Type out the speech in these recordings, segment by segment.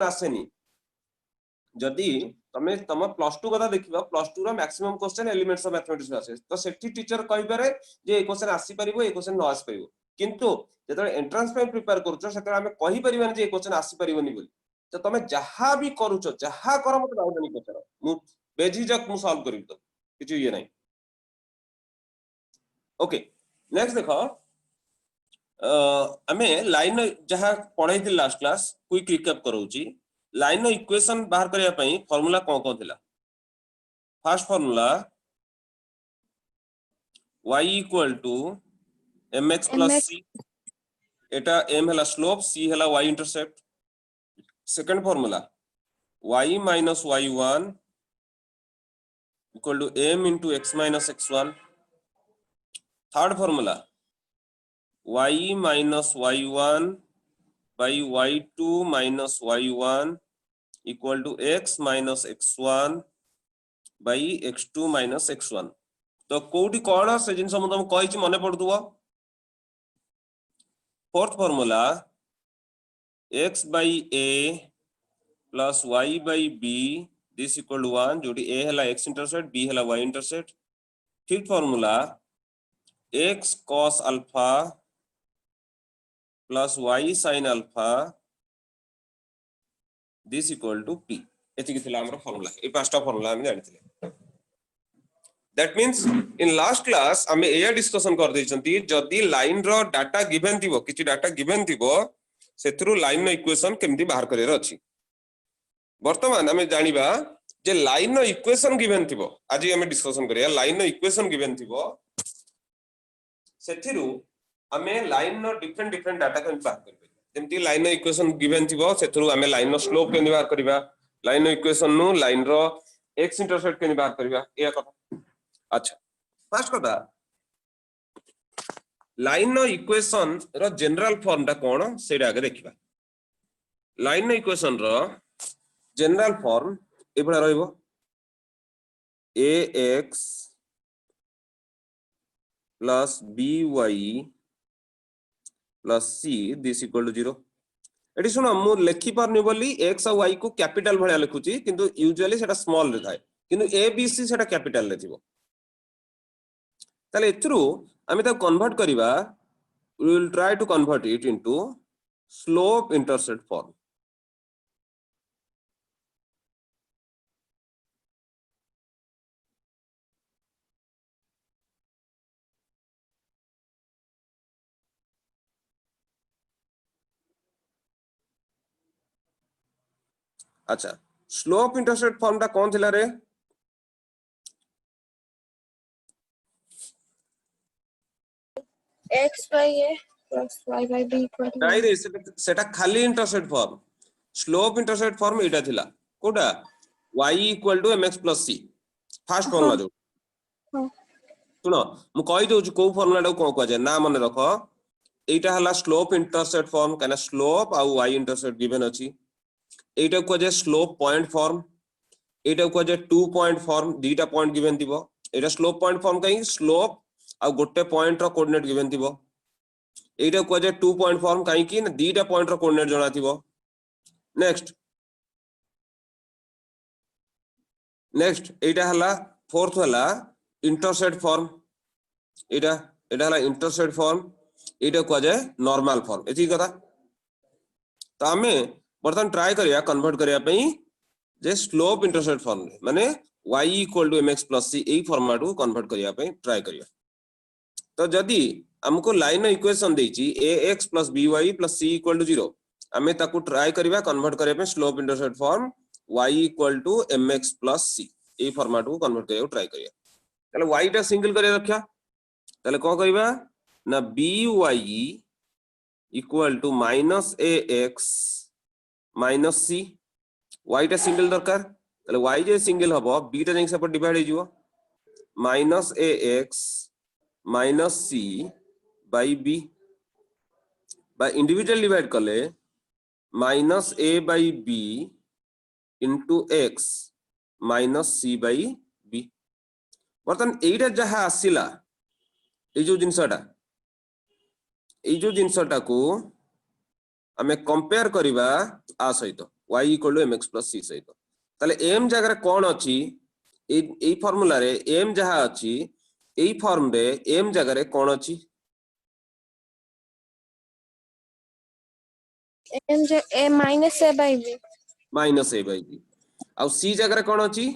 आसेनी जदि तमे तम +2 कथा देखिबा +2 रो maximum question elements of mathematics आसे तो सेठी टीचर कहि पारे जे ए क्वेश्चन आसी परिबो ए क्वेश्चन न आसी परिबो किंतु जेतरे एंट्रेंस पे प्रिपेयर करूछो सेतरे हमें कहि परिबानी जे ए क्वेश्चन आसी परिबोनी बोली तो तमे जहां भी करूछो जहां कर मत डाउट नहीं पचरो मु बेझिझक मु सॉल्व करिब तो किछ ये नहीं। ओके नेक्स्ट देखो हमें लाइन जहां पढ़ाई थी लास्ट क्लास क्विक रिकैप करूची लाइन इक्वेशन बाहर करिया पई फार्मूला कोन थिला first formula y equal to mx plus c एटा m हला स्लोप c हला y intercept second formula y minus y1 equal to m into x minus x1 third formula y minus y1 by y2 minus y1 equal to x minus x1 by x2 minus x1 तो कोठी कोन से जिन सम तुम कहि छि मने पडुवा fourth formula x by a plus y by b this equal to 1 जोटी a हला x intercept b हला y intercept fifth formula x cos alpha plus y sin alpha this equal to p एति कि थिला हमर formula ए पांचटा formula हम जानि थिले that means in last class हमें एया डिस्कशन कर दैछंती जदी लाइन रो डाटा गिवन थिबो किछि डाटा गिवन थिबो सेथरु लाइन नो इक्वेशन केमति बाहर करेर अछि वर्तमान हमें जानिबा जे लाइन नो इक्वेशन गिवन थिबो आज हमें डिस्कशन करिया लाइन नो इक्वेशन गिवन थिबो सेथिरु हमें लाइन नो डिफरेंट डिफरेंट डाटा केमति बाहर करबे जेमति लाइन नो इक्वेशन गिवन थिबो सेथरु हमें लाइन नो स्लोप केमति बाहर करबा लाइन नो इक्वेशन नु लाइन रो x इंटरसेप्ट केमति बाहर करबा एया कथा। अच्छा फर्स्ट कथा लाइन नो इक्वेशन रो जनरल फॉर्म ता कोन सेडा आगे देखिबा लाइन नो इक्वेशन रो जनरल फॉर्म एबडा रहइबो ax plus by plus c this equal to 0 eighty सुनो मु लेखि परनी बोली x और y को कैपिटल भलिया लिखुची किंतु यूजुअली सेटा स्मॉल रे थाए किंतु a b c सेटा कैपिटल रे थिबो ताले एथरु आमे ता कन्वर्ट करिबा we will try to convert it into slope intercept form अच्छा स्लोप इंटरसेप्ट फॉर्म ता कोन थिला रे x by a plus y by b equal to नाही रे सेटा खाली intercept form slope intercept form एटा थिला कोडा y equal to mx plus c first formula जो सुनो मु कहि दउ छु को फार्मूला टा को जाय ना मन रखो एटा हला स्लोप इंटरसेप्ट फॉर्म काना स्लोप आ y इंटरसेप्ट गिवन अछि एटा को जे स्लोप पॉइंट फॉर्म एटा को जे 2 पॉइंट फॉर्म दीटा पॉइंट गिवन दिबो एटा स्लोप पॉइंट फॉर्म कहीं स्लोप आ गोटे पॉइंट रो कोऑर्डिनेट गिवन दिबो एटा को जे 2 पॉइंट फॉर्म कहीं कि दीटा पॉइंट रो कोऑर्डिनेट जणा थिबो नेक्स्ट एटा हला फोर्थ हला इंटरसेप्ट फॉर्म एटा हला इंटरसेप्ट फॉर्म एटा को जे नॉर्मल फॉर्म एथि कथा तो हमें बर्तन ट्राई करिया कन्वर्ट करिया पई जे स्लोप इंटरसेप्ट फॉर्म माने y equal to mx plus c एई फॉर्मेट को कन्वर्ट करिया पई ट्राई करिया तो जदी हमको लाइन इक्वेशन देछि ax plus by plus c equal to 0 हमें ताकू ट्राई करिया कन्वर्ट करिया पई slope intercept form y equal to mx plus c एई फॉर्मेट को कन्वर्ट करिया ट्राई करिया तले y टा सिंगल करिया रखिया तले को करिबा ना by equal to minus ax minus c y टा सिंगल दरकार तले y जे सिंगल हबो b टा जंग से पर डिवाइड हे जिवो minus ax minus c by b by individual divide करले minus a by b into x minus c by b बर्तन एटा जहा आसिला ए जो जिंसटा को हमें कंपेयर करिबा आ सहित y equal to mx plus c सहित ताले m जगह कौन अच्छी ए फॉर्मूला रे m जहाँ अच्छी ए फॉर्म रे m जगह रे कौन अच्छी m J a minus a by b minus a by b आउ c जगह रे कौन अच्छी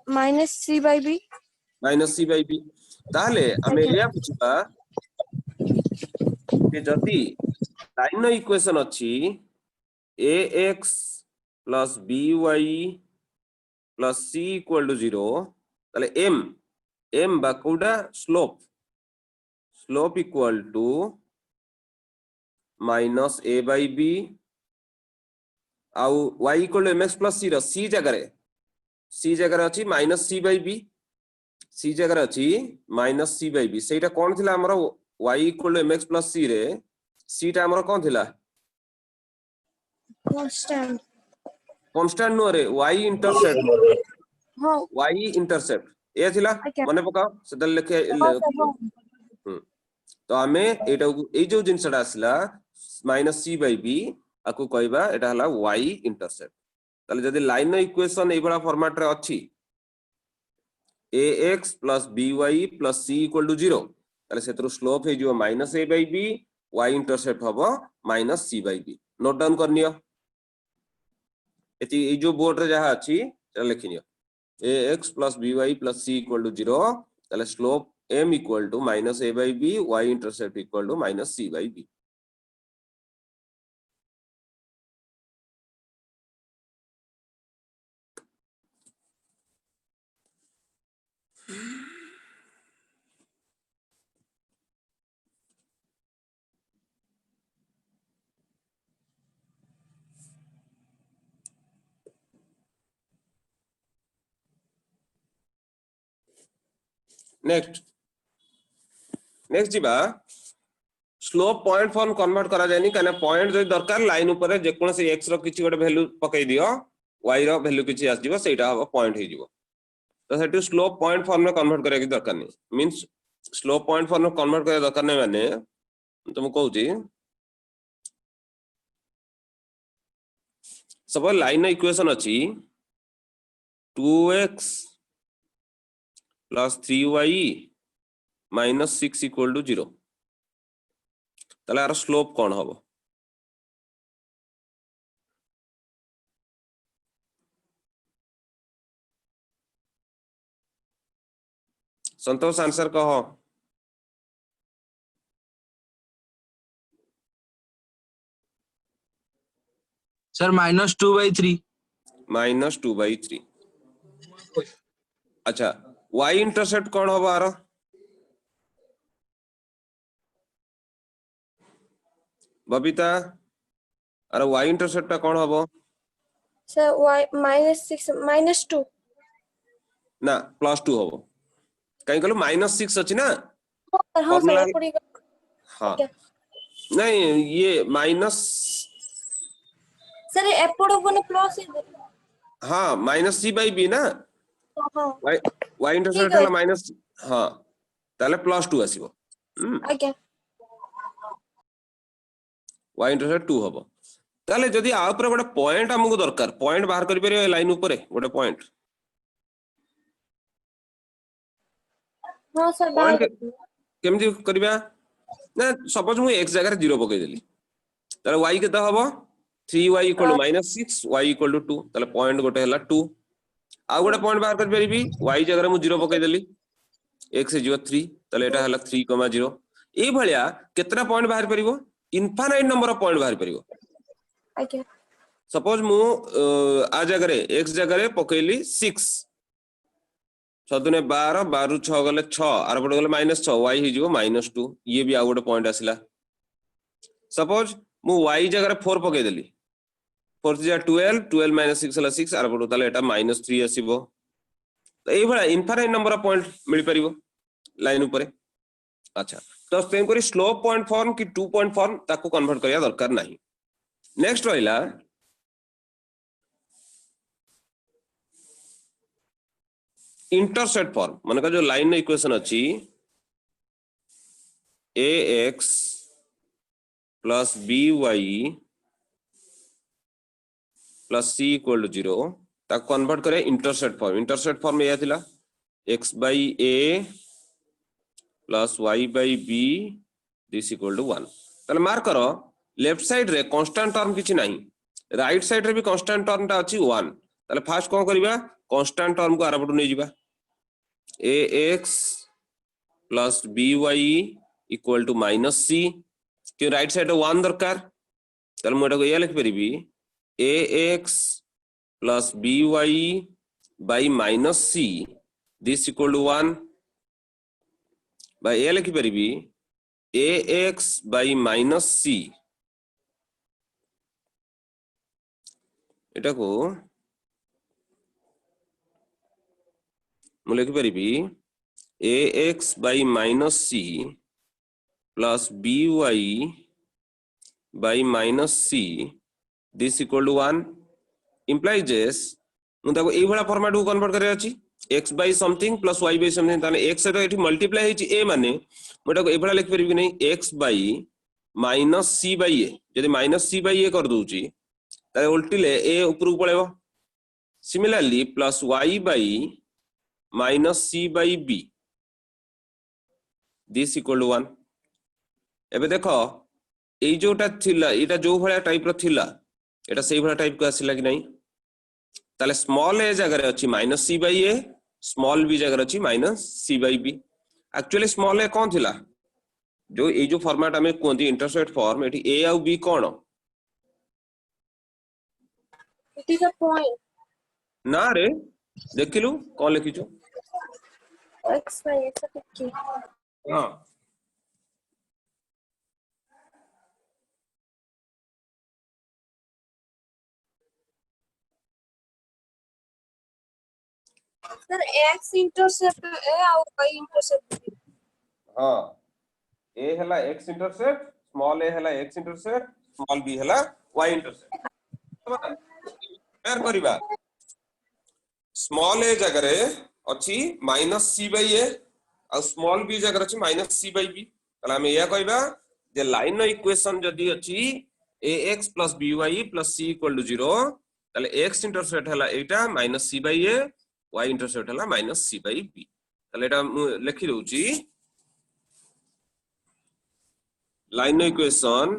minus c by b minus c by b ताले हमें आज्ञा या बुझिबा कि जदी लाइन इक्वेशन अच्छी ax plus by plus c equal to 0 ताले m बा कोडा slope equal to minus a by b आउ y equal to mx plus c रो c जगह रे अछि minus c by b c जगह रे अछि माइनस c बाई b सेटा कोन थिला हमरो y equal to mx plus c रे c टा हमरो कोन थिला कांस्टेंट नो रे y इंटरसेप्ट हाँ y इंटरसेप्ट ए थिला आज्ञा मने पकाओ सेटा लिखे हाँ सर हाँ तो आमे एटा ए जो जिंसटा आसला माइनस c बाई b आकु कहबा एटा हला y इंटरसेप्ट ताले जदी लाइन इक्वेशन ए बडा फॉर्मेट रे अछि ax plus by plus c equal to 0 ताले सेतरो स्लोप हे जो minus a by b y intercept हबो minus c by b note down करनियो एती ए जो बोर्ड रे जहा अछि सेटा लिखिनियो ax plus by plus c equal to 0 ताले slope m equal to minus a by b y intercept equal to minus c by b next जीवा स्लोप पॉइंट फॉर्म कन्वर्ट करा जायनी काना पॉइंट जदी दरकार लाइन ऊपर जे कोन से x रो किछि गोटे वैल्यू पकई दियो y रो वैल्यू किछि आस दिबो सेटा हबो पॉइंट हे जिवो तो सेटु स्लोप पॉइंट फॉर्म में कन्वर्ट करे की दरकार नहीं मींस स्लोप पॉइंट फॉर्म में कन्वर्ट करे दरकार नहीं माने तुम कहूची सब लाइन इक्वेशन अछि 2x plus 3y minus 6 equal to 0 ताले आर स्लोप कौन हबो संतोष आंसर कहो सर -2/3 -2/3 अच्छा y इंटरसेप्ट कौन हबो आरो बबीता अरे y इंटरसेप्ट ता कौन हबो सर y -6 -2 ना +2 हबो कहीं कहलो -6 अछि ना हाँ सर फॉर्मूला एपड़ी हाँ नहीं ये माइनस सर एपड़ो कोने प्लस है हाँ माइनस c बाई b ना हाँ y इंटरसेप्ट हला माइनस हाँ ताले +2 आसीबो आज्ञा y इंटरसेप्ट 2 हबो ताले जदी आ ऊपर गोटे पॉइंट हमकु दरकार पॉइंट बाहर करि परियो लाइन ऊपर गोटे पॉइंट हाँ सर बाहर केमजी करबा ना सपोज मु x जगह 0 पकई देली ताले y केता हबो 3y = -6 y = 2 ताले पॉइंट गोटे हला 2 आ गोटे पॉइंट बाहर कर परिबी y जगह मु 0 पकई देली x हे जिवो 3 ताले एटा हला 3,0 ए भलिया केतना पॉइंट बाहर परिबो इनफाइनाइट नंबर ऑफ पॉइंट बाहर परिबो आज्ञा सपोज मु आ जगह रे x जगह रे पकईली 6 सदने 12 12 6 गले 6 आर पटे गले -6 y हे जिवो -2 ये भी आ गोटे पॉइंट आसिला सपोज मु y जगह रे 4 पकई देली 4 जा 12 12 -6 हला 6 आर पटे ताले एटा -3 आसीबो तो ए भला इनफाइनाइट नंबर ऑफ पॉइंट मिल परिबो लाइन ऊपर अच्छा तो सेम करी स्लोप पॉइंट फॉर्म की 2 पॉइंट फॉर्म ताको कन्वर्ट करिया दरकार नाही नेक्स्ट रहिला इंटरसेप्ट फॉर्म मन का जो लाइन इक्वेशन अछि ax plus by plus C equal to 0 ताको कन्वर्ट करे इंटरसेप्ट फॉर्म या थिला x by a plus y by b this equal to 1 ताले मार्क करो लेफ्ट साइड रे कांस्टेंट टर्म किछि नाही राइट साइड रे भी कांस्टेंट टर्म ता अछि 1 ताले फास्ट कोन करबा कांस्टेंट टर्म को आरपटु नै जिबा ax plus by equal to minus c कि राइट साइड 1 दरकार ताले मोटा को या लिख परिबी ax plus by by minus c this equal to 1 by या लिख परिबी ax by माइनस c एटा को मु लिख परिबी ax by minus c plus by by minus c this equal to 1 implies this मु ताको एई भला फॉर्मेट को कन्वर्ट करे अछि x by something plus y by something ताने x रे एठी मल्टीप्लाई हेछि a माने मोटा को ए भला लिख परिबी नै x by minus c by a जदि माइनस c by a कर दोउची ताले उल्टीले a ऊपर को पळेबो similarly plus y by minus c by b this equal to 1 एबे देखो एई जोटा थिला एटा जो भला टाइप रो थिला एटा सेही भला टाइप को आसिला कि नहीं ताले स्मॉल a जगह रे अछि minus c by a small b जगह रे अछि minus c by b actually small a कोन थिला जो ए जो फॉर्मेट हमें कोंती इंटरसेप्ट फॉर्म एठी a और b cone It is a point. ना रे देखिलु कोन लिखिछु X by x okay. हां Sir, x intercept है और y intercept भी. हां a हला x इंटरसेप्ट स्मॉल a हला x इंटरसेप्ट स्मॉल b हला y इंटरसेप्ट कंपेयर करिबा स्मॉल a जगह रे अछि माइनस c by a और स्मॉल b जगह रे अछि माइनस c by b तला हम या कहबा जे लाइन नो इक्वेशन जदी अछि ax by c equal to 0 तले x इंटरसेप्ट हला एटा minus c by a y intercept हला माइनस c by b तले एटा लिखि दउची लाइन नो equation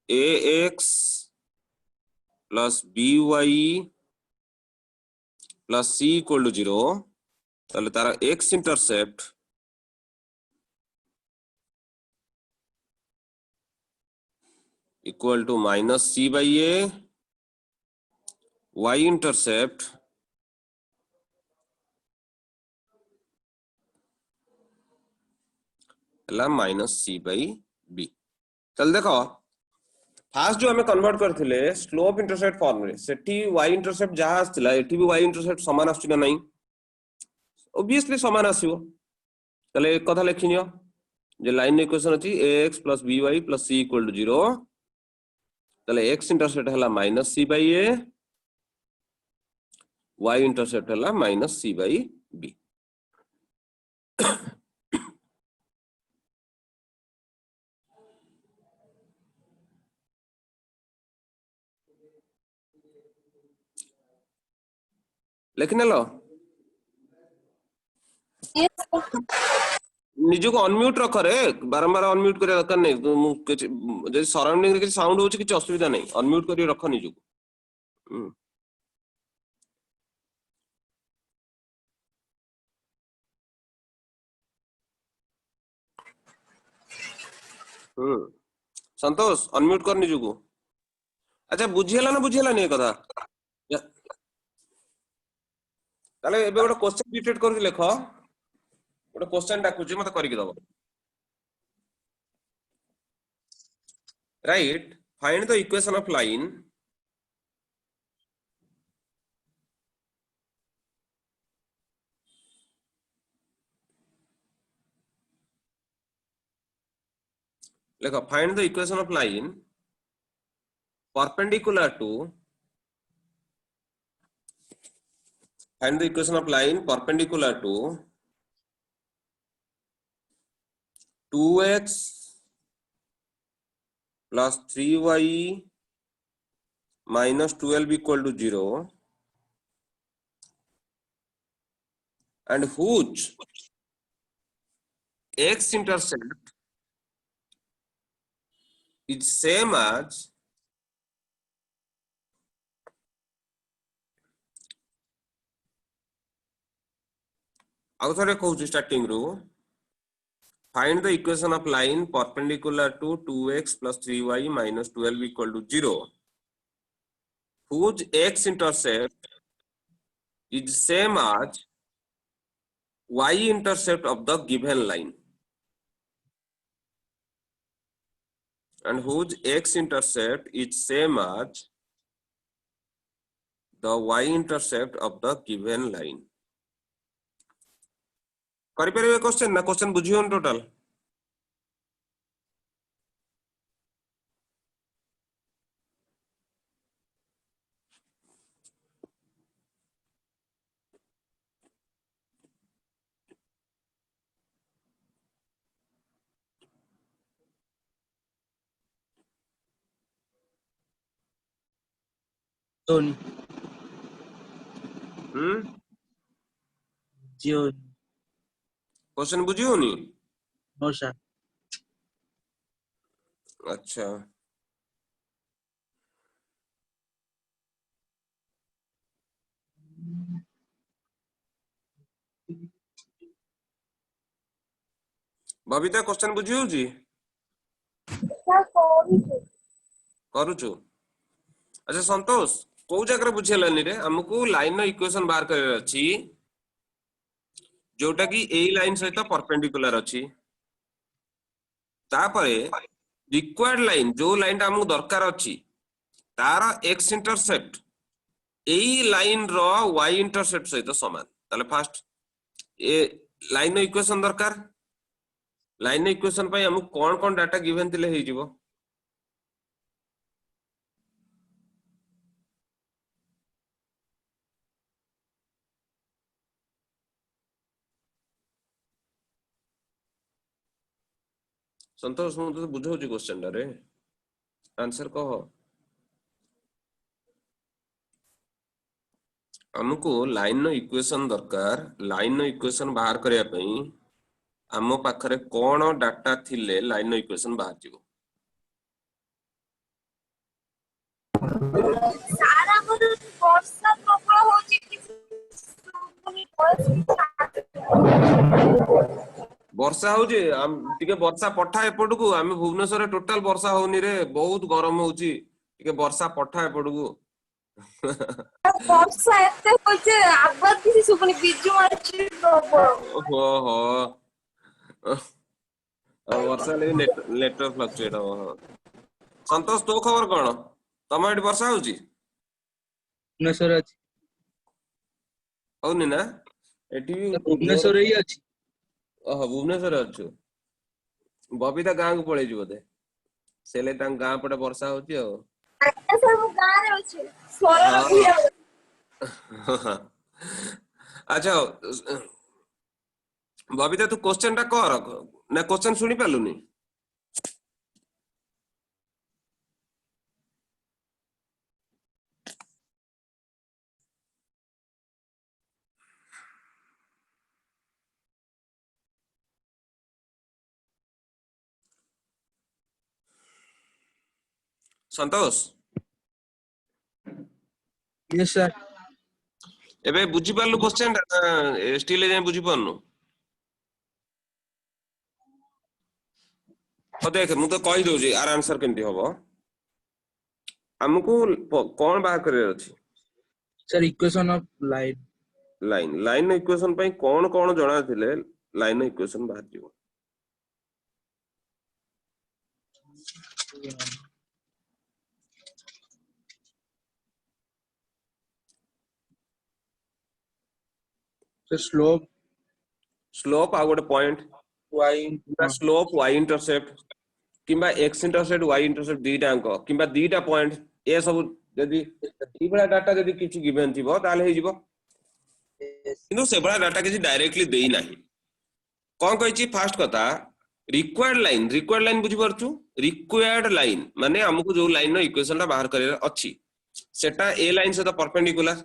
ax plus by plus c equal to 0 ताले तारा x intercept equal to minus c by a y intercept हला माइनस c by b चल देखो फास्ट जो हमें कन्वर्ट करथिले स्लोप इंटरसेप्ट फॉर्म रे सेठी y इंटरसेप्ट जहा आस्तिला एठी भी y इंटरसेप्ट समान आसु ना नहीं ऑब्वियसली समान आसीबो तले एक कथा लिखिनियो जे लाइन इक्वेशन अछि ax by c equal to 0 तले x इंटरसेप्ट हला minus c by a y intercept हला माइनस c by b लेकिन लो Yes. निजो को अनम्यूट रख रे बारंबार अनम्यूट करे दरकार नहीं जदि सराउंडिंग रे किछ साउंड होछि किछ असुविधा नहीं अनम्यूट करी रख निजो संतोष अनम्यूट कर निजो को अच्छा बुझियला ना बुझियला नहीं कथा ताले एबे गोटे क्वेश्चन डिटेक्ट कर लेखो गोटे क्वेश्चन डाकुची मते करि के दबो right find the equation of line लेखो find the equation of line perpendicular to find the equation of line perpendicular to 2x plus 3y minus 12 equal to 0 and whose x intercept is same as outside कहूँ starting रू find the equation of line perpendicular to 2x plus 3y minus 12 equal to 0 whose x intercept is same as y intercept of the given line and whose x intercept is same as the y intercept of the given line. करि परिबे question ना question बुझियोन total Tony. Gio. Question बुझियोनी No sir. अच्छा Babita question बुझियो जी sir करूछु करूछु अच्छा संतोष को जगह बुझेलानी रे हमको लाइन नो इक्वेशन बाहर करे अछि जोटा कि ए लाइन सहित परपेंडिकुलर अछि तापरे रिक्वायर्ड लाइन जो लाइन हमको दरकार अछि तार एक्स इंटरसेप्ट एई लाइन रो वाई इंटरसेप्ट सहित समान ताले फास्ट ए लाइन इक्वेशन दरकार लाइन इक्वेशन पई हमको कोन कोन डाटा गिवन थिले हे जिवो संतोष मु तो बुझौची क्वेश्चन रे आंसर कहो हमको लाइन नो इक्वेशन दरकार लाइन नो इक्वेशन बाहर करिया पई हम पाखरे कोन डाटा थिले लाइन नो इक्वेशन बाहर जिवो सारा पर वर्षा प्रबल होची कि वर्षा होची टिके वर्षा पठा एपटकू आमे भुवनेश्वर टोटल वर्षा होनी रे बहुत गरम होची टिके वर्षा पठा एपटकू वर्षा एते होचे आबाद किसी सुपनी बिजु मारची प्रबल हो हो वर्षा ले नेटवर्क फ्लक्चुएट हो संतोष तो खबर कोन तम एटी वर्षा होची भुवनेश्वर अछि होनी ना एटी भुवनेश्वर ही अछि ओह भुवनेश्वर अच्छु बबीता गाँ को पळै जिवो दे सेले तां गाँ पटे वर्षा होची हो आके सब गां रे होचे सोरा भुया अच्छा बबीता तू क्वेश्चन टा कर ना क्वेश्चन सुनी पालुनी संतोष Yes sir. एबे बुझी पालु क्वेश्चन स्टिल जे बुझी पानु ओ देख मु तो कहि दउ जी आर आंसर केमती होबो हमको कोन बाहर करे अछि Sir equation of line. Line line equation पई कोन कोन जणा थिले लाइन इक्वेशन बाहर जिवो So slope स्लोप आ गोटे point y slope y intercept किंबा x इंटरसेप्ट y इंटरसेप्ट दीटा अंक किंबा दीटा पॉइंट ए सब यदि ई बडा डाटा यदि किछि गिवन थिबो ताले हे जिवो किंतु से बडा डाटा किछि डायरेक्टली देई नाही कोन कहिछि फास्ट कथा रिक्वायर्ड लाइन बुझी परछु रिक्वायर्ड लाइन माने हमकु जो लाइन नो इक्वेशन ता बाहर करे अछि सेटा ए लाइन से तो परपेंडिकुलर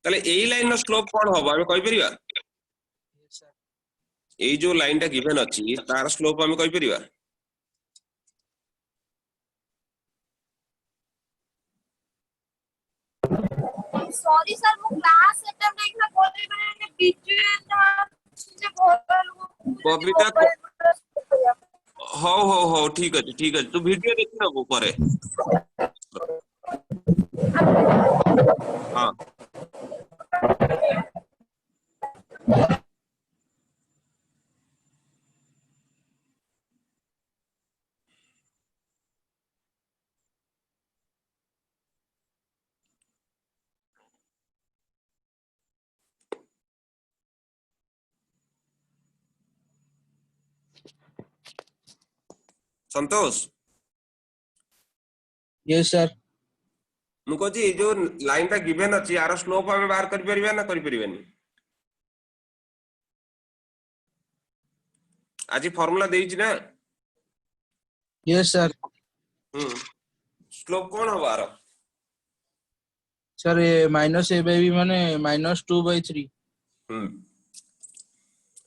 ताले एई लाइन नो स्लोप कोन होबो हम कहि परिबा Yes, sir. एई जो लाइन टा गिवन अछि तार स्लोप हम कहि परिबा सॉरी सर मु क्लास अटेंड देखना बोल रही मैंने बीच जे बबीता मोबाइल हो ठीक अछि तू वीडियो देखि नबो परे हां संतोष Yes, sir. मु कहछि ए जो लाइन टा गिवन अछि यार स्लोप हम बाहर कर परिबा ना कर परिबानी आज फार्मूला देइछि ना Yes, sir. स्लोप कोन हो बार Sir, minus a by b माने -2/3.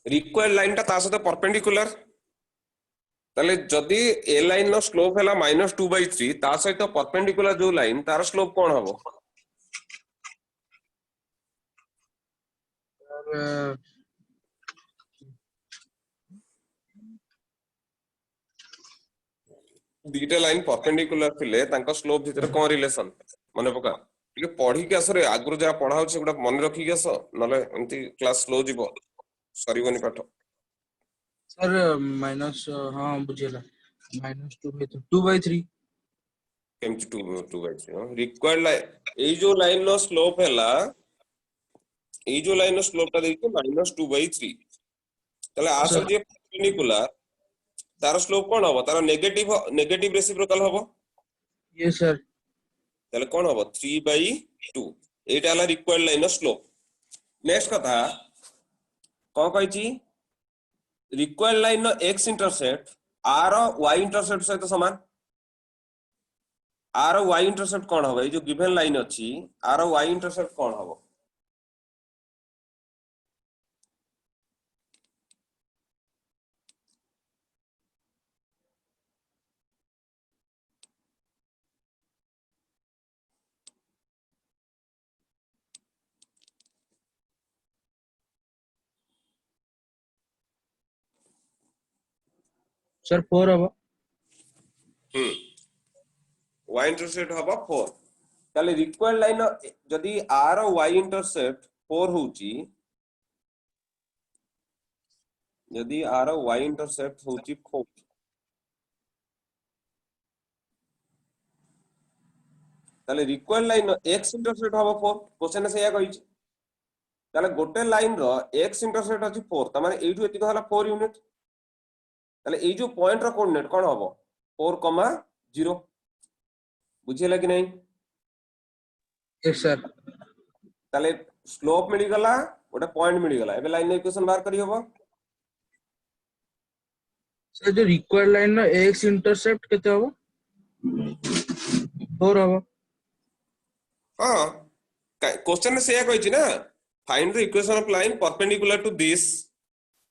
रिक्वायर्ड लाइन टा ता सहित परपेंडिकुलर ताले जदी ए लाइन नो स्लोप हैला -2/3 ता सहित परपेंडिकुलर जो लाइन तार स्लोप कोन हबो Sir, दीटा लाइन परपेंडिकुलर थिले तांका स्लोप भितर कोन रिलेशन माने पका ଟିକେ पढी के असरे आगुर जा पढा होछ गुडा मन रखी के अस नले एंती क्लास स्लो जीवो सरीबनी पाठ minus हाँ बुझेला -2/3 केमति 2/3 रिक्वायर्ड लाइन ए जो लाइन नो स्लोप हैला ए जो लाइन नो स्लोप ता देखि -2/3 तले आसर जे परपेंडिकुलर तार स्लोप कोन हबो तार नेगेटिव रेसिप्रोकल हबो Yes, sir. तले कोन हबो 3/2 एटा हला रिक्वायर्ड लाइन नो स्लोप नेक्स्ट कथा कोन कहछि रिक्वायर्ड लाइन नो x intercept r y intercept सहित समान r y इंटरसेप्ट कोन हबो ए जो गिवन लाइन अछि r y इंटरसेप्ट कोन हबो Sir, 4 हबो y इंटरसेप्ट हबो 4 ताले रिक्वायर्ड लाइन जदी r y इंटरसेप्ट 4 होउची यदि r y इंटरसेप्ट होउची 4 ताले रिक्वायर्ड लाइन x इंटरसेप्ट हबो 4 क्वेश्चन से या कहिची ताले गोटे लाइन रो x इंटरसेप्ट अछि 4 त माने एठु एति हला 4 यूनिट ताले ए जो पॉइंट रो कोऑर्डिनेट कोन हबो 4,0 बुझियला कि नहीं Yes, sir. ताले स्लोप मिली गला गोटे पॉइंट मिली गला एबे लाइन इक्वेशन बाहर करी हबो Sir, जो required line ना x intercept केते हबो 4 हबो हां क्वेश्चन से या कहिची ना find the equation of line perpendicular to this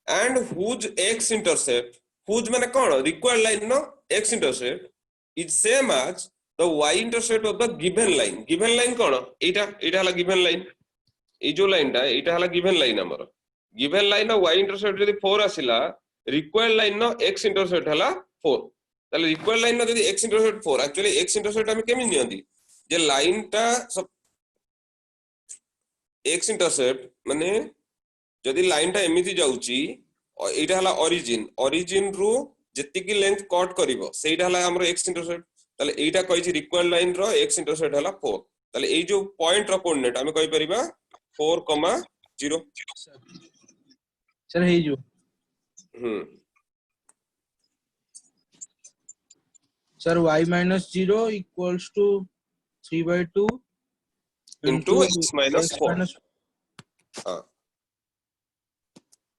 and whose x intercept whose माने कोन रिक्वायर्ड लाइन नो x intercept is same as the y intercept of the given line कोन एटा हला गिवन लाइन ए जो लाइन टा एटा हला गिवन लाइन हमर given line नो y इंटरसेप्ट जदी 4 आसिला रिक्वायर्ड लाइन नो x इंटरसेप्ट हला 4 ताले रिक्वायर्ड लाइन नो जदी x intercept 4 actually x intercept हम केमि नियंती जे लाइन टा सब x इंटरसेप्ट माने जदी लाइन टा एमिति जाउची एटा हला ओरिजिन रु जेतिकी लेंथ कट करिवो सेटा हला हमर x इंटरसेप्ट ताले एटा कहिची रिक्वायर्ड लाइन रो x इंटरसेप्ट हला 4 ताले ए जो पॉइंट रो कोऑर्डिनेट हम कहि परिबा 4,0 सर हे जो sir y -0 equals to 3/2 into x minus 4 हां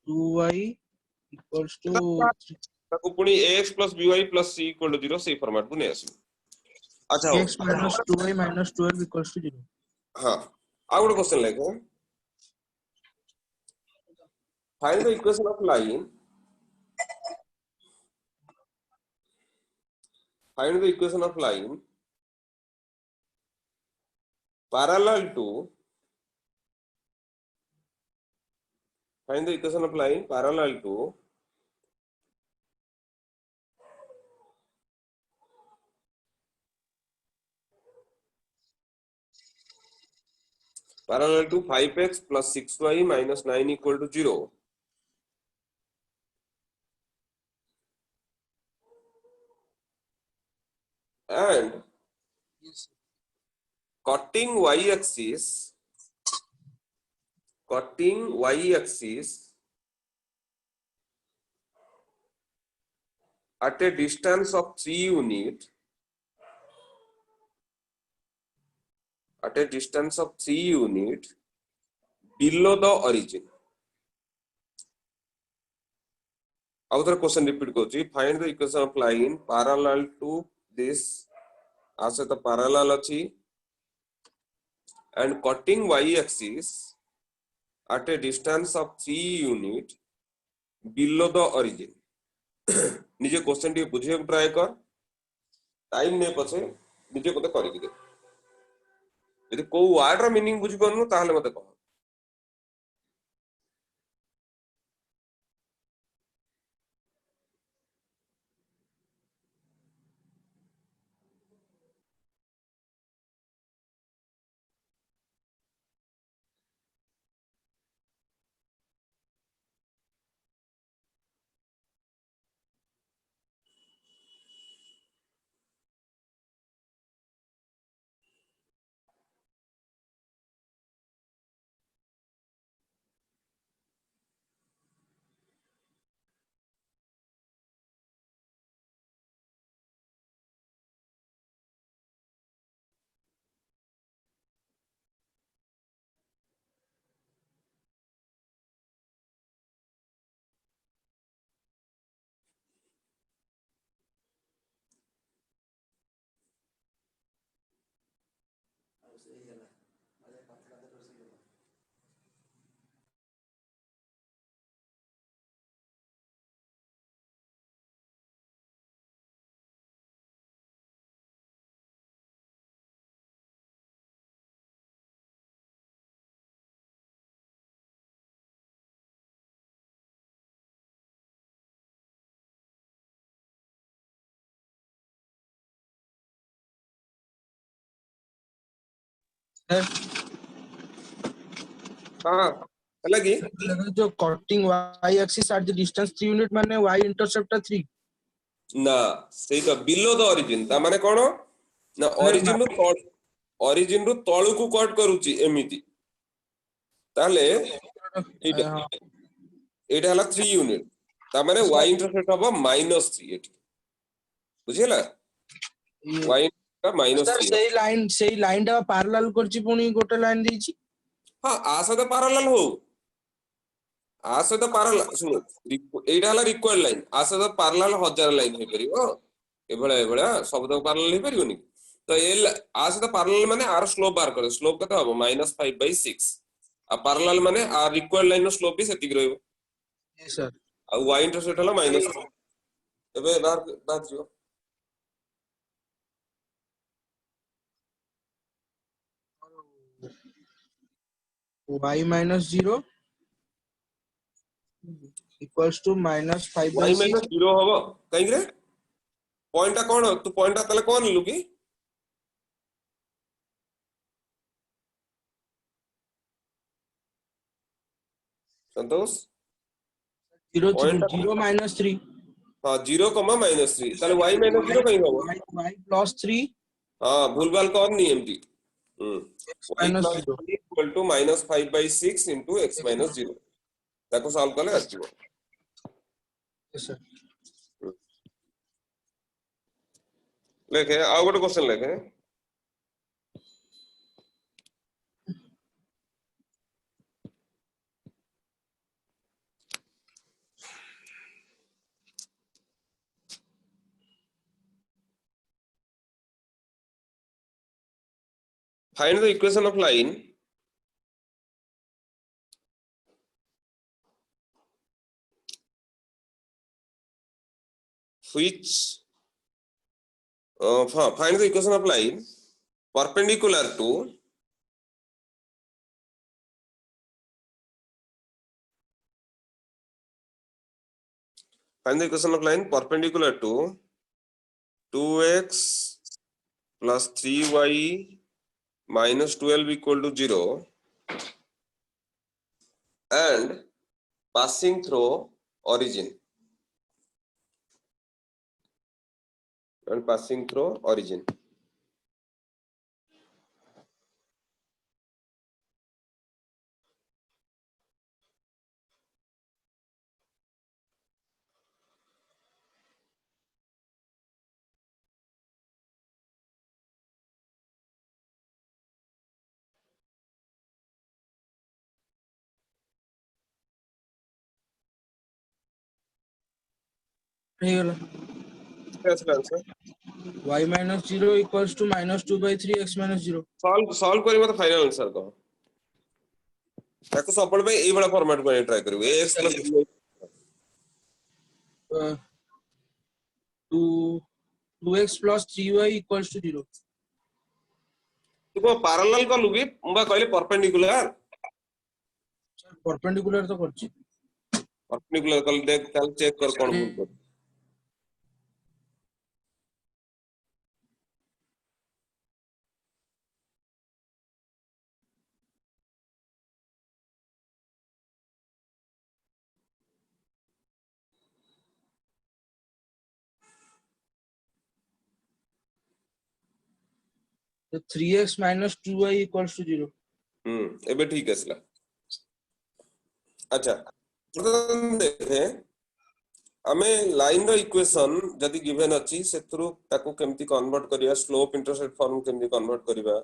2y equals to ताको पुनी ax plus by plus c equal to 0 से फॉर्मेट को नै आसी अच्छा x minus 2y minus 12 equals to 0. हाँ आ गोटे क्वेश्चन लेके find the equation of line find the equation of line parallel to find the equation of line parallel to parallel to 5x plus 6y minus 9 equal to 0 and cutting y-axis at a distance of 3 unit below the origin. Other question repeat kochi find the equation of line parallel to this as the parallel achi and cutting y-axis at a distance of 3 unit below the origin. निजे question T बुझे try कर time ने पछे निजे कोते करि दे यदि को word रो meaning बुझ पनु ताहले मते कह सर हां हला की जो cutting y axis at the distance 3 unit माने y इंटरसेप्ट 3 ना सेटा बिलो द ओरिजिन ता माने कोन ना ओरिजिन रु तळु को कट करूची एमिति ताले एटा एटा हला 3 यूनिट ता माने y इंटरसेप्ट हबो -3 एटी बुझिला y का सर -3 सेही लाइन टा पैरेलल करची पुनी गोटे लाइन देची हां आ सहित पैरेलल हो आ सहित पैरेलल सुनो एटा हला रिक्वायर्ड लाइन आ सहित पैरेलल हजार लाइन हे परिबो एभळा शब्द पैरेलल हे परिबोनी तो ए आ सहित पैरेलल माने आर स्लोप बार करे स्लोप कते हबो -5/6 आ पैरेलल माने आर रिक्वायर्ड लाइन नो स्लोप भी सेति रहइबो यस सर आ y इंटरसेप्ट हला -3 एबे बार जियो y minus 0 equals to minus 5 by y 6 -0 हबो काई रे पॉइंट कोन तू पॉइंट तले कोन लु की संतोष 0 पॉइंट 0 minus 3 हां 0, -3 ताले y -0 कहीं हबो y plus 3 हां भूलभाल कर नहीं MT x y minus plus 0 3 equal to -5/6 into x minus 0 ताको सॉल्व करले आसीबो yes sir लेके आ गोटे क्वेश्चन लेके Find the equation of line which find the equation of line perpendicular to find the equation of line perpendicular to 2x plus 3y minus 12 equal to 0 and passing through origin ହେଇଗଲା That's the answer. y minus 0 equals to minus 2 by 3 x minus 0. solve करी मत final answer कह ताको सबल पे एई वाला format को try करियो ax plus by 2x plus 3y equals to 0. तू को पैरेलल कलु भी मुबा कहले परपेंडिकुलर परपेंडिकुलर तो करछि कल देख चल चेक कर कोन भूल कर तो 3x minus 2y equals to 0. एबे ठीक असला अच्छा देखे हमें लाइन रो इक्वेशन जदी गिवन अछि सेथरु ताको केमती कन्वर्ट करिया स्लोप इंटरसेप्ट फॉर्म केमती कन्वर्ट करिवा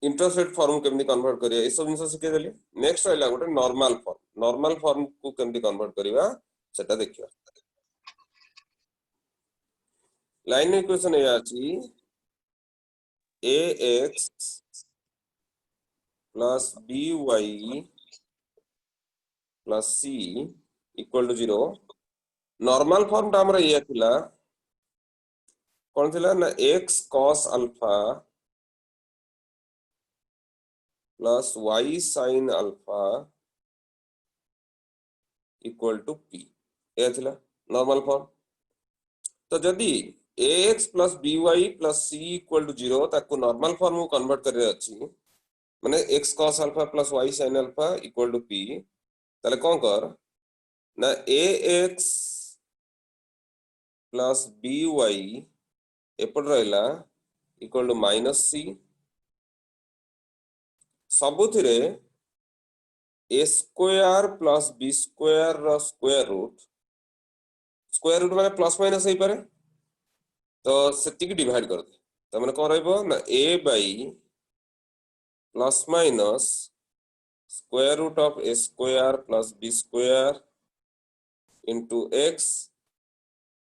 इंटरसेप्ट फॉर्म केमती कन्वर्ट करिया ए सब जिंस सिखे देली नेक्स्ट आइला गोटे नॉर्मल फॉर्म को केमती कन्वर्ट करिवा सेटा देखिया लाइन इक्वेशन ए अछि ax plus by plus c equal to 0 normal form टा हमरा ये थिला कोन थिला ना x cos alpha plus y sin alpha equal to p ये थिला नॉर्मल फॉर्म तो जदी ax plus by plus c equal to 0 ताको नॉर्मल फॉर्म को कन्वर्ट करे अछि माने x cos alpha plus y sin alpha equal to p ताले कोन कर ना ax plus by एपट रहला equal to minus c सबुथिरे a square plus b square रो स्क्वायर रूट माने प्लस माइनस हे पारे तो सेति की डिवाइड कर दे त माने कोन रहबो ना a by plus minus square root of a square plus b square into x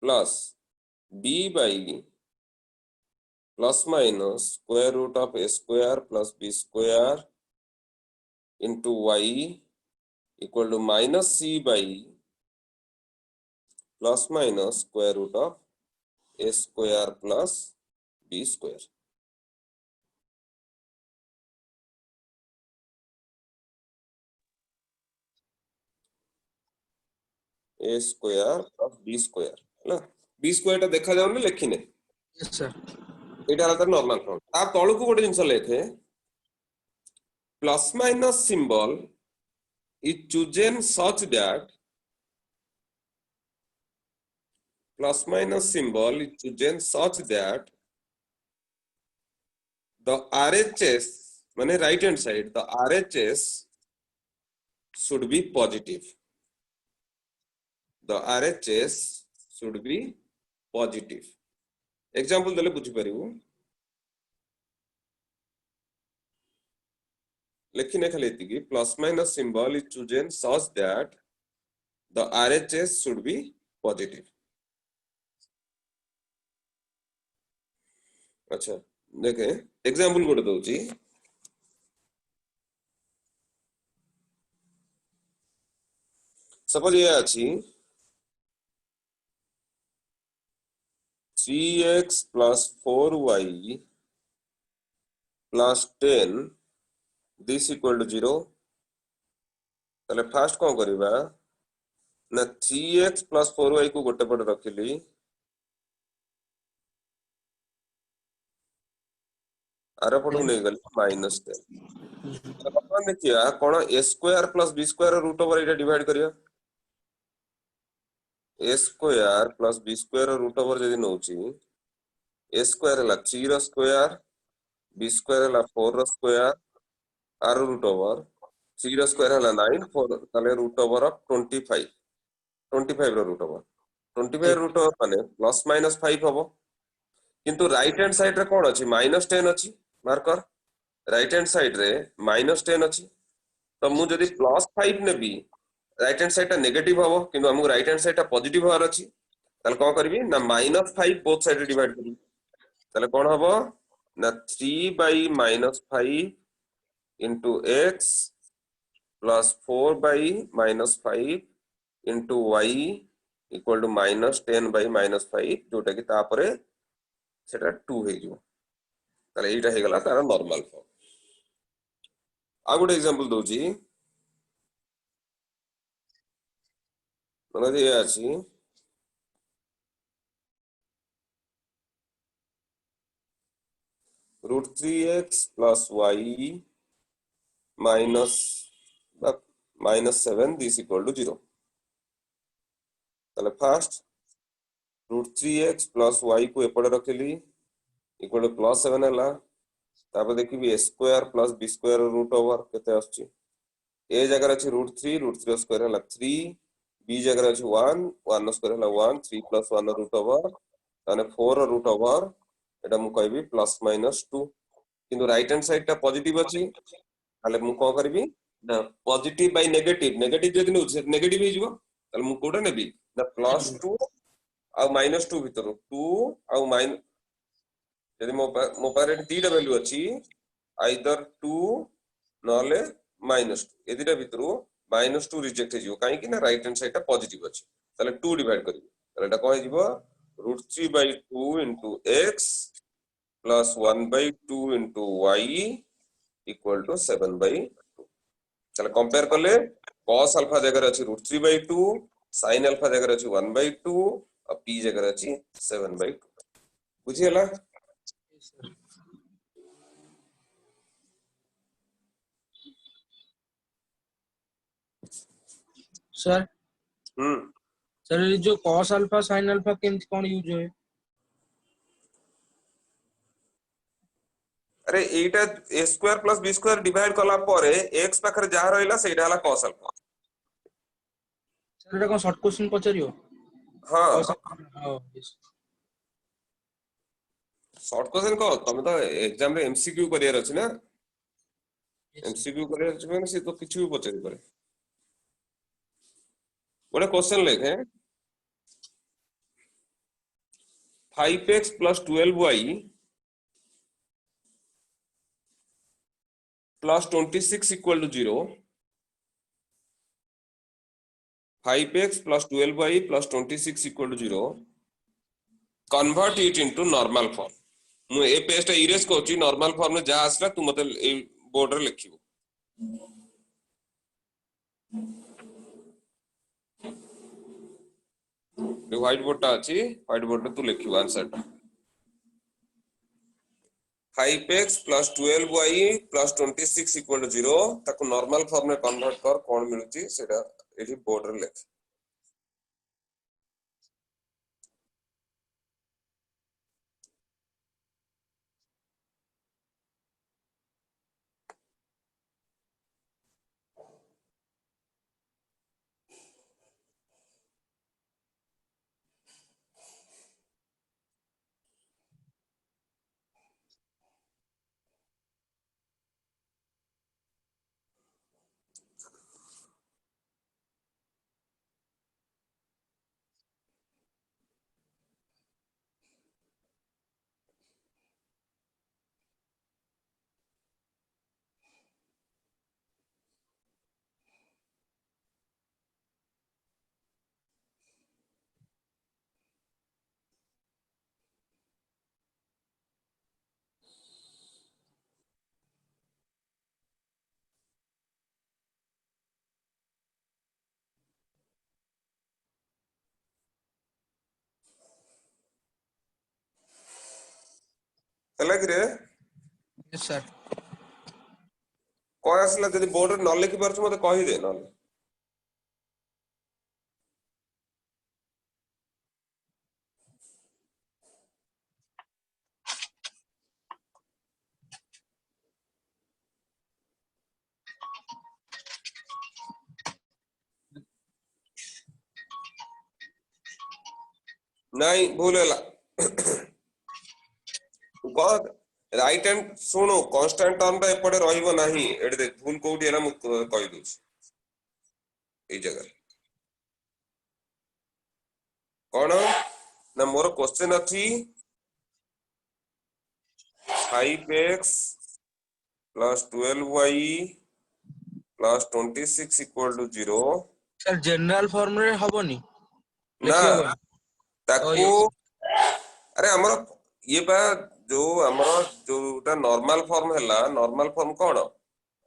plus b by plus minus square root of a square plus b square into y equal to minus c by plus minus square root of a square plus b square. A square plus b square है ना b square टा देखा जाउनी लेखिने yes sir एटा हला normal form ता तळु को गोटे जिंस लेखे plus minus symbol is chosen such that plus minus symbol is chosen such that the RHS माने right hand side the RHS should be positive. The RHS should be positive. Example देले बुझी परिबो लेखिने खाली एतिकी plus minus symbol is chosen such that the RHS should be positive. अच्छा देखें example गोटे दउची suppose ये अछि 3x plus 4y plus 10 this equal to 0 ताले fast कोन करबा ना 3x plus 4y को गोटे पटे रखिली आर पटू नहीं गली -10 तो अपन देखिया कोन a square plus b square root over इटा डिवाइड करिया a square plus b square root over जदी नउची a square हला 3 रो स्क्वायर b square हला 4 रो स्क्वायर आर रूट ओवर 3 रो स्क्वायर हला 9 4 ताले रूट ओवर ऑफ 25 रो रूट ओवर 25 रूट ओवर माने प्लस माइनस 5 हबो किंतु राइट हैंड साइड रे कोन अछि -10 अछि मार्कर राइट हैंड साइड रे -10 अछि तो मु जदी +5 नेबी राइट हैंड साइड ता नेगेटिव हबो किंतु हमु राइट हैंड साइड ता पॉजिटिव होर अछि ताले कोन करबी ना -5 बोथ साइड रे डिवाइड करबी ताले कोन हबो ना 3 by -5 into x plus 4 by -5 into y equal to -10 by -5 जोटा कि तापरे सेटा 2 हे जो ताले एटा हे गला तार नॉर्मल फॉर्म आ गुड एग्जांपल दोजी मतलब ये अछि √3x plus y minus -7 this equal to 0 ताले फर्स्ट √3x plus y को एपडे रखिली इक्वल टू +7 हला तापर देखिबी a square plus b square root over केते आछी a जगह अछि √3 स्क्वायर हला 3 b जगह अछि 1 1 स्क्वायर हला 1 3 + 1 रूट ओवर ताने 4 रूट ओवर एटा मु कहबी +-2 किंतु राइट हैंड साइड ता पॉजिटिव अछि ताले मु को करबी ना पॉजिटिव बाय नेगेटिव नेगेटिव जदि नु नेगेटिव हे जिवो ताले मु कोडा नेबी ना +2 आ -2 भितर 2 आ माइन यदि मो पारे दीटा वैल्यू अछि आइदर 2 नले -2 ए दीटा भितरु -2 रिजेक्ट हे जिवो काहे कि ना राइट हैंड साइड ता पॉजिटिव अछि ताले 2 डिवाइड करिवो ताले एटा को हे जिवो √3/2 into x plus 1/2 into y equal to 7/2 ताले कंपेयर करले cos अल्फा जगह अछि √3/2 sin अल्फा जगह अछि 1/2 और p जगह अछि 7/2 बुझियला सर सर ये जो cos अल्फा sin अल्फा केमति कोन यूज होय अरे एटा a square plus b square divide कला परे x पाखर जहा रहइला सेटा हला cos अल्फा सर एटा कोन शॉर्ट क्वेश्चन पचारियो हां cos हां शॉर्ट क्वेश्चन को तमे तो एग्जाम रे एमसीक्यू करियर अछि ना यस एमसीक्यू करियर अछि माने से तो किछु भी पचारि पारे गोटे क्वेश्चन लेखे 5x plus 12y plus 26 equal to 0 5x plus 12y plus 26 equal to 0 convert it into normal form मु ए पेज टा इरेज करछि नॉर्मल फॉर्म में जा आसला तू मते ए बोर्ड रे लिखिबो ए व्हाइट बोर्ड टा अछि व्हाइट बोर्ड रे तू लिखिबो आंसर टा 5x plus 12y plus 26 equal to 0 ताको नॉर्मल फॉर्म में कन्वर्ट कर कोन मिलुची सेटा एठी बोर्ड रे लिख ହେଲା କି रे यस सर କଣ ଆସିଲା ଯଦି ବୋର୍ଡରେ ନ ଲେଖି ପାରୁଛୁ ମତେ କହିଦେ ନହେଲେ ନାଇଁ ଭୁଲ ହେଲା କଣ ରାଇଟ୍ ହ୍ୟାଣ୍ଡ ଶୁଣୁ କନଷ୍ଟାଣ୍ଟ ଟର୍ମ ଟା ଏପଟେ ରହିବ ନାହିଁ ଏଠି ଦେଖ ଭୁଲ କୋଉଠି ହେଲା ମୁଁ କହିଦଉଛି ଏଇ ଜାଗାରେ କଣ ନା ମୋର କ୍ୱେଶ୍ଚନ ଅଛି 5x plus 12y plus 26 equal to 0 sir general form रे हबनी ना लिखि हबनी ताकू अरे हमर ये बा जो हमर जोटा नॉर्मल फॉर्म हैला नॉर्मल फॉर्म कोन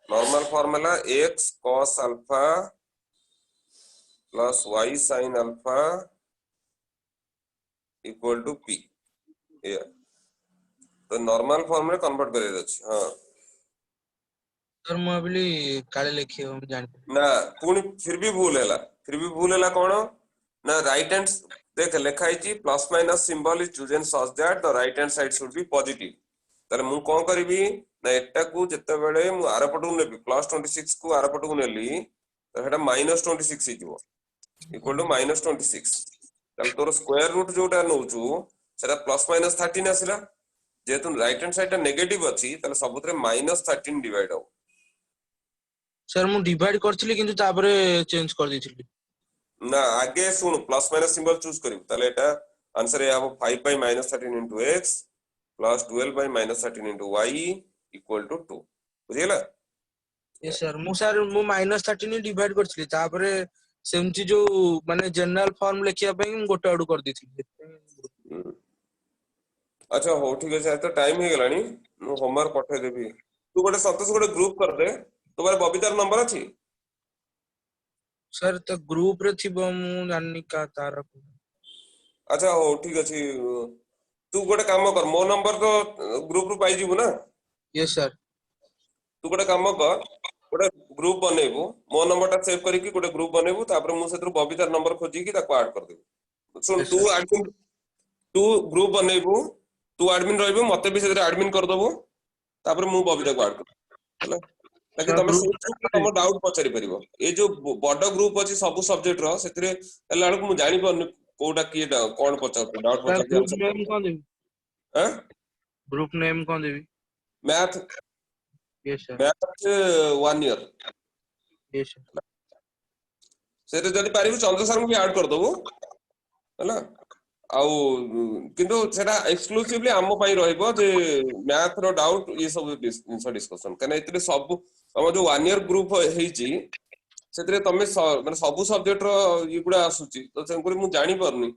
नॉर्मल फॉर्म हैला x cos alpha plus y sin alpha equal to p ये तो नॉर्मल फॉर्म में कन्वर्ट करे अछि हां सर मु अबली काले लिखि हम जान ना पुनी फिर भी भूल हैला कोन ना राइट हैंड देख लिखा है plus minus symbol is chosen such that the right hand side should be positive ताले मु कोन करबी ना एटा को जत्ते बेले मु आर पटु नेबी प्लस 26 को आर पटु नेली तो हेटा माइनस 26 हिजो इक्वल टू माइनस 26 ताले तोर स्क्वायर रूट जोटा नउचू सेटा प्लस माइनस 13 आसिला जेतु राइट हैंड साइड नेगेटिव अछि ताले सबुतरे माइनस 13 डिवाइड हो सर मु डिवाइड करथिली किंतु तापरे चेंज कर दिथिली ना आगे सुन प्लस माइनस सिंबल चूज करिब ताले एटा आंसर हे 5 by minus 13 into x plus 12 by minus 13 into y equal to 2 बुझिला यस सर मु माइनस 13 डिवाइड करथिली तापरे सेमति जो माने जनरल फॉर्म लेखिया पई मु गोटे आडू कर दिथिली अच्छा हो ठीक है तो टाइम हे गेलानी मु होमवर्क पठे देबी तू गोटे संतोष गोटे ग्रुप कर दे तुम्हारे बबीतार नंबर अछि सर तो ग्रुप रे थिबो मु जाननी का तार अच्छा हो ठीक अछि तू गोटे काम कर मो नंबर तो ग्रुप रु पाई जीवु ना यस सर तू गोटे काम कर गोटे ग्रुप बनेबू मो नंबर टा सेव करिकि गोटे ग्रुप बनेबू तापर मु सेतर बबीतार नंबर खोजी कि ताको ऐड कर देबू सुन Yes, sir. तू ग्रुप बनेबू तू एडमिन रहबो मते भी सेतर एडमिन कर दबो तापर मु बबीता को ऐड कर हैला ताकि Sir, तमे group तम डाउट पचारि परिबो ए जो बड ग्रुप अछि सब सब्जेक्ट रो सेतरे हला लक मु जानि परनी कोडा की कोन पचार डाउट सर पचार ग्रुप आंसर नेम कौन देबी हैं ग्रुप नेम कौन देबी math yes sir 1 year yes sir सेते जदि पारिबु चंद्र सर को भी ऐड कर दबो हैला आउ किंतु सेटा एक्सक्लूसिवली आम पई रहइबो जे मैथ रो डाउट ये सब डिस्कशन कने इतरे सब हम जो 1 ईयर ग्रुप हेची सेतरे तमे माने सब सब्जेक्ट रो इगुडा आसुची तो सेंकुरी मु जानि परनी